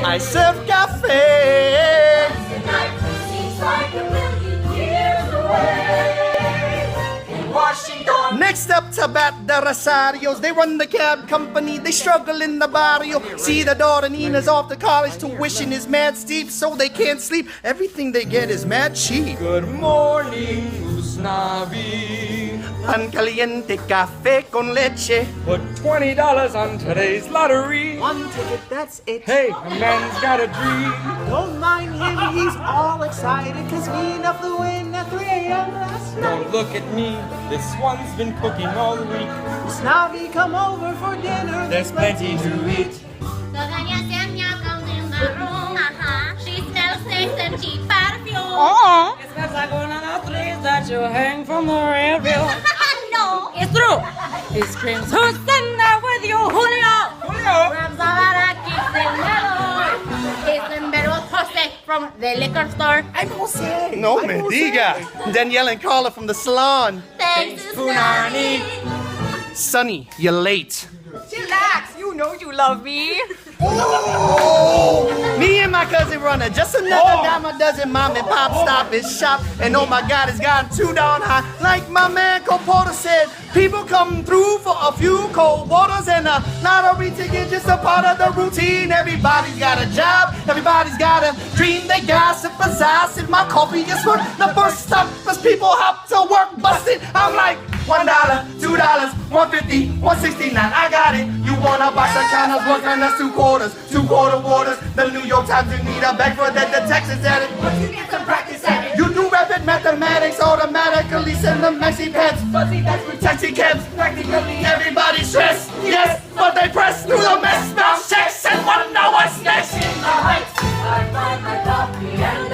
I serve cafe. Tonight seems like a million years away. In Washington. Next up, Tabat the Rosarios. They run the cab company, they struggle in the barrio. See the daughter Nina's off to college, tuition is mad steep, so they can't sleep. Everything they get is mad cheap. Good morning, Usnavi. Pan caliente cafe con leche. Put $20 on today's lottery. One ticket, that's it. Hey, a man's got a dream. Don't mind him, he's all excited, cause we enough to win at 3 a.m. last night. Don't look at me, this one's been cooking all week. Snobby, come over for dinner. There's plenty to eat. She smells nice and cheap perfume. It smells like one of the trees that you hang from the railroad. No. It's true. He screams, who's sitting there with you, Julio? Julio! Grabs the ladder, kicks in mellow. It's in bed with Jose from the liquor store. I'm Jose. No I'm me Jose. diga. Danielle and Carla from the salon. Thanks, Punani. Sonny, you're late. Chillax, you know you love me. Me and my cousin runner, just another dime a dozen mom and pop stop and shop. And oh my God, it's gotten too darn high. Like my man Cole Porter said, people come through for a few cold waters and a lottery ticket, just a part of the routine. Everybody's got a job, everybody's got a dream. They gossip as I sip my coffee just for the first stop as people hop to work busted. I'm like, $1, $2, $1.50, $1.69. I got it. You want a box of counters, what kind? That's 2 quarters, 2 quarter waters. The New York Times, you need a bag for that. The Texas at it. But you get some practice at it. You do rapid mathematics, automatically send them maxi pads. Fuzzy that's with taxi cabs. Practically everybody stressed, yes, but they press through the mess. Bounce checks and wonder what's next. In the heights, I find my coffee and